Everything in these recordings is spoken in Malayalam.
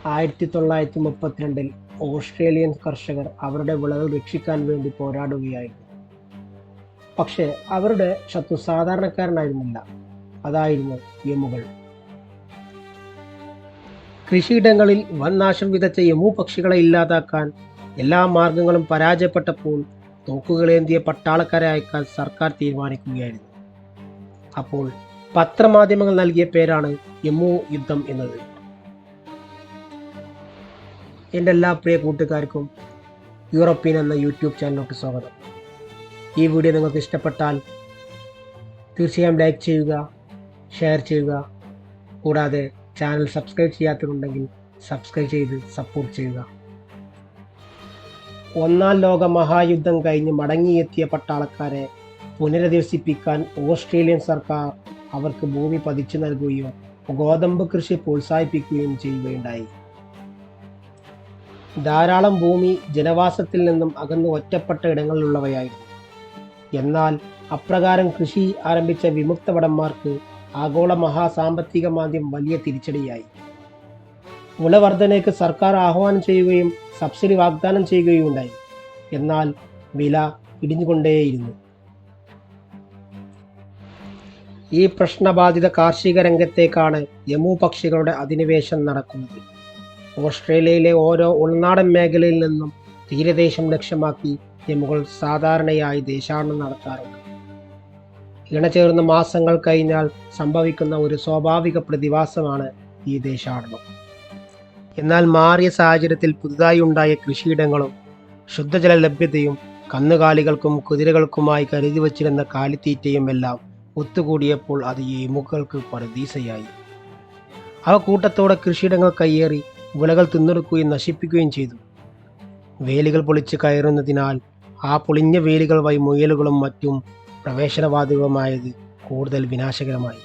1932 ഓസ്ട്രേലിയൻ കർഷകർ അവരുടെ വിളകൾ രക്ഷിക്കാൻ വേണ്ടി പോരാടുകയായിരുന്നു. പക്ഷേ അവരുടെ ശത്രു സാധാരണക്കാരനായിരുന്നില്ല, അതായിരുന്നു എമുകൾ. കൃഷിയിടങ്ങളിൽ വൻ നാശം വിതച്ച എമു പക്ഷികളെ ഇല്ലാതാക്കാൻ എല്ലാ മാർഗങ്ങളും പരാജയപ്പെട്ടപ്പോൾ തോക്കുകളേന്തിയ പട്ടാളക്കാരെ അയക്കാൻ സർക്കാർ തീരുമാനിക്കുകയായിരുന്നു. അപ്പോൾ പത്രമാധ്യമങ്ങൾ നൽകിയ പേരാണ് എമു യുദ്ധം എന്നത്. എൻ്റെ എല്ലാ പ്രിയ കൂട്ടുകാർക്കും യൂറോപ്യൻ എന്ന യൂട്യൂബ് ചാനലിലോട്ട് സ്വാഗതം. ഈ വീഡിയോ നിങ്ങൾക്ക് ഇഷ്ടപ്പെട്ടാൽ തീർച്ചയായും ലൈക്ക് ചെയ്യുക, ഷെയർ ചെയ്യുക. കൂടാതെ ചാനൽ സബ്സ്ക്രൈബ് ചെയ്യാത്തതുണ്ടെങ്കിൽ സബ്സ്ക്രൈബ് ചെയ്ത് സപ്പോർട്ട് ചെയ്യുക. ഒന്നാം ലോക മഹായുദ്ധം കഴിഞ്ഞ് മടങ്ങിയെത്തിയ പട്ടാളക്കാരെ പുനരധിവസിപ്പിക്കാൻ ഓസ്ട്രേലിയൻ സർക്കാർ അവർക്ക് ഭൂമി പതിച്ചു നൽകുകയും ഗോതമ്പ് കൃഷി പ്രോത്സാഹിപ്പിക്കുകയും ചെയ്യുകയുണ്ടായി. ധാരാളം ഭൂമി ജനവാസത്തിൽ നിന്നും അകന്ന് ഒറ്റപ്പെട്ട ഇടങ്ങളിലുള്ളവയായിരുന്നു. എന്നാൽ അപ്രകാരം കൃഷി ആരംഭിച്ച വിമുക്ത ഭടന്മാർക്ക് ആഗോള മഹാസാമ്പത്തിക മാന്ദ്യം വലിയ തിരിച്ചടിയായി. വിളവർധനയ്ക്ക് സർക്കാർ ആഹ്വാനം ചെയ്യുകയും സബ്സിഡി വാഗ്ദാനം ചെയ്യുകയും ഉണ്ടായി. എന്നാൽ വില ഇടിഞ്ഞുകൊണ്ടേയിരുന്നു. ഈ പ്രശ്നബാധിത കാർഷിക രംഗത്തേക്കാണ് എമു പക്ഷികളുടെ അധിനിവേശം നടക്കുന്നത്. ഓസ്ട്രേലിയയിലെ ഓരോ ഉൾനാടൻ മേഖലയിൽ നിന്നും തീരദേശം ലക്ഷ്യമാക്കി എമുകൾ സാധാരണയായി ദേശാടനം നടത്താറുണ്ട്. ഇണചേർന്ന മാസങ്ങൾ കഴിഞ്ഞാൽ സംഭവിക്കുന്ന ഒരു സ്വാഭാവിക പ്രതിഭാസമാണ് ഈ ദേശാടനം. എന്നാൽ മാറിയ സാഹചര്യത്തിൽ പുതുതായി ഉണ്ടായ കൃഷിയിടങ്ങളും ശുദ്ധജല ലഭ്യതയും കന്നുകാലികൾക്കും കുതിരകൾക്കുമായി കരുതി വച്ചിരുന്ന കാലിത്തീറ്റയും എല്ലാം ഒത്തുകൂടിയപ്പോൾ അത് ഈ എമുകൾക്ക് പറുദീസയായി. അവ കൂട്ടത്തോടെ കൃഷിയിടങ്ങൾ കയ്യേറി വിളകൾ തിന്നെടുക്കുകയും നശിപ്പിക്കുകയും ചെയ്തു. വേലികൾ പൊളിച്ച് കയറുന്നതിനാൽ ആ പൊളിഞ്ഞ വേലികൾ വഴി മുയലുകളും മറ്റും പ്രവേശനവാദികളുമായത് കൂടുതൽ വിനാശകരമായി.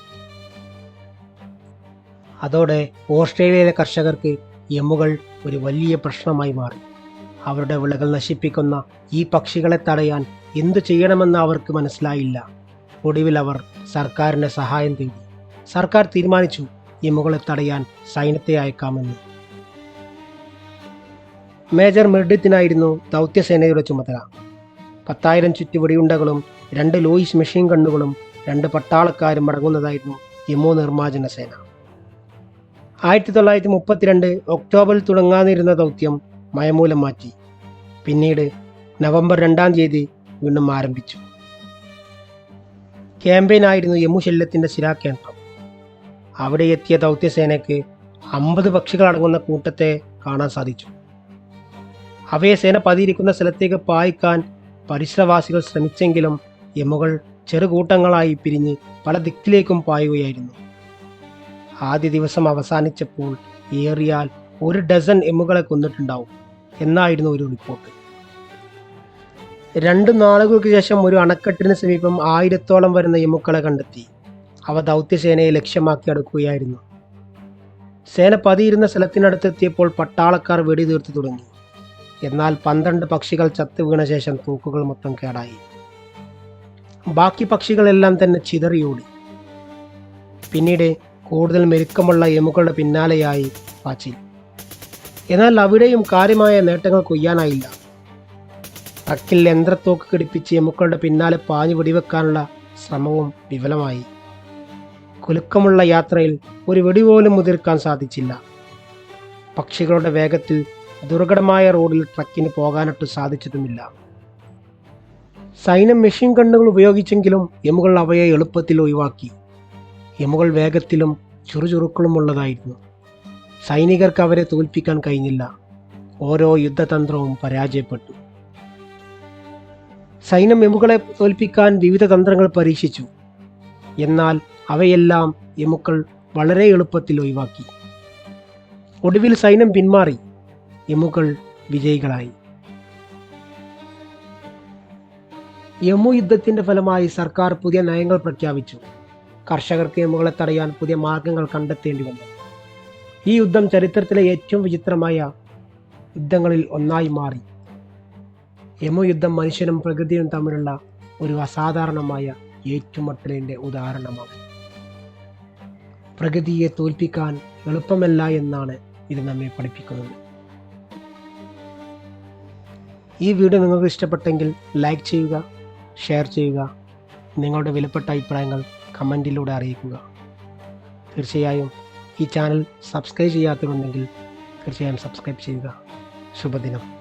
അതോടെ ഓസ്ട്രേലിയയിലെ കർഷകർക്ക് എമുകൾ ഒരു വലിയ പ്രശ്നമായി മാറി. അവരുടെ വിളകൾ നശിപ്പിക്കുന്ന ഈ പക്ഷികളെ തടയാൻ എന്തു ചെയ്യണമെന്ന് അവർക്ക് മനസ്സിലായില്ല. ഒടുവിൽ അവർ സർക്കാരിൻ്റെ സഹായം തേടി. സർക്കാർ തീരുമാനിച്ചു എമുകളെ തടയാൻ സൈന്യത്തെ അയക്കാമെന്ന്. മേജർ മെർഡിത്തിനായിരുന്നു ദൗത്യസേനയുടെ ചുമതല. 10,000 ചുറ്റുവെടിയുണ്ടകളും 2 ലൂയിസ് മെഷീൻ ഗണ്ണുകളും 2 പട്ടാളക്കാരും അടങ്ങുന്നതായിരുന്നു എമു നിർമ്മാർജ്ജന സേന. 1932 ഒക്ടോബറിൽ തുടങ്ങാനിരുന്ന ദൗത്യം മഴമൂലം മാറ്റി. പിന്നീട് നവംബർ 2-ാം തീയതി വീണ്ടും ആരംഭിച്ചു. ക്യാമ്പയിനായിരുന്നു എമു ശല്യത്തിൻ്റെ ശിലാകേന്ദ്രം. അവിടെ എത്തിയ ദൗത്യസേനയ്ക്ക് 50 പക്ഷികളടങ്ങുന്ന കൂട്ടത്തെ കാണാൻ സാധിച്ചു. അവയെ സേന പതിയിരിക്കുന്ന സ്ഥലത്തേക്ക് പായിക്കാൻ പരിസരവാസികൾ ശ്രമിച്ചെങ്കിലും എമുകൾ ചെറുകൂട്ടങ്ങളായി പിരിഞ്ഞ് പല ദിക്കിലേക്കും പായുകയായിരുന്നു. ആദ്യ ദിവസം അവസാനിച്ചപ്പോൾ ഏറിയാൽ 1 ഡസൻ എമുകളെ കൊന്നിട്ടുണ്ടാവും എന്നായിരുന്നു ഒരു റിപ്പോർട്ട്. 2 നാളുകൾക്ക് ശേഷം ഒരു അണക്കെട്ടിന് സമീപം 1000-ഓളം വരുന്ന എമുക്കളെ കണ്ടെത്തി. അവ ദൗത്യസേനയെ ലക്ഷ്യമാക്കി അടുക്കുകയായിരുന്നു. സേന പതിയിരുന്ന സ്ഥലത്തിനടുത്തെത്തിയപ്പോൾ പട്ടാളക്കാർ വെടിതീർത്തു തുടങ്ങി. എന്നാൽ 12 പക്ഷികൾ ചത്തു വീണ ശേഷം തൂക്കുകൾ മൊത്തം കേടായി. ബാക്കി പക്ഷികളെല്ലാം തന്നെ ചിതറിയോടി. പിന്നീട് കൂടുതൽ മെരുക്കമുള്ള എമുകളുടെ പിന്നാലെയായി പാച്ചിൽ. എന്നാൽ അവിടെയും കാര്യമായ നേട്ടങ്ങൾ കൊയ്യാനായില്ല. ട്രക്കിൽ യന്ത്രത്തോക്ക് ഘടിപ്പിച്ച് എമുക്കളുടെ പിന്നാലെ പാഞ്ഞു വെടിവെക്കാനുള്ള ശ്രമവും വിഫലമായി. കുലുക്കമുള്ള യാത്രയിൽ ഒരു വെടിപോലും മുതിർക്കാൻ സാധിച്ചില്ല. പക്ഷികളുടെ വേഗത്തിൽ ദുർഘടമായ റോഡിൽ ട്രക്കിന് പോകാനൊട്ട് സാധിച്ചതുമില്ല. സൈന്യം മെഷീൻ ഗണ്ണുകൾ ഉപയോഗിച്ചെങ്കിലും എമുകൾ അവയെ എളുപ്പത്തിൽ ഒഴിവാക്കി. എമുകൾ വേഗത്തിലും ചുറുചുറുക്കളുമുള്ളതായിരുന്നു. സൈനികർക്ക് അവരെ തോൽപ്പിക്കാൻ കഴിഞ്ഞില്ല. ഓരോ യുദ്ധതന്ത്രവും പരാജയപ്പെട്ടു. സൈന്യം എമുകളെ തോൽപ്പിക്കാൻ വിവിധ തന്ത്രങ്ങൾ പരീക്ഷിച്ചു. എന്നാൽ അവയെല്ലാം എമുക്കൾ വളരെ എളുപ്പത്തിൽ ഒഴിവാക്കി. ഒടുവിൽ സൈന്യം പിന്മാറി. എമുകൾ വിജയികളായി. എമു യുദ്ധത്തിന്റെ ഫലമായി സർക്കാർ പുതിയ നയങ്ങൾ പ്രഖ്യാപിച്ചു. കർഷകർക്ക് എമുകളെ തടയാൻ പുതിയ മാർഗങ്ങൾ കണ്ടെത്തേണ്ടി വന്നു. ഈ യുദ്ധം ചരിത്രത്തിലെ ഏറ്റവും വിചിത്രമായ യുദ്ധങ്ങളിൽ ഒന്നായി മാറി. എമു യുദ്ധം മനുഷ്യനും പ്രകൃതിയും തമ്മിലുള്ള ഒരു അസാധാരണമായ ഏറ്റുമുട്ടലിൻ്റെ ഉദാഹരണമാണ്. പ്രകൃതിയെ തോൽപ്പിക്കാൻ എളുപ്പമല്ല എന്നാണ് ഇത് നമ്മെ പഠിപ്പിക്കുന്നത്. ഈ വീഡിയോ നിങ്ങൾക്ക് ഇഷ്ടപ്പെട്ടെങ്കിൽ ലൈക്ക് ചെയ്യുക, ഷെയർ ചെയ്യുക. നിങ്ങളുടെ വിലപ്പെട്ട അഭിപ്രായങ്ങൾ കമൻറ്റിലൂടെ അറിയിക്കുക. തീർച്ചയായും ഈ ചാനൽ സബ്സ്ക്രൈബ് ചെയ്യാത്തവരുണ്ടെങ്കിൽ തീർച്ചയായും സബ്സ്ക്രൈബ് ചെയ്യുക. ശുഭദിനം.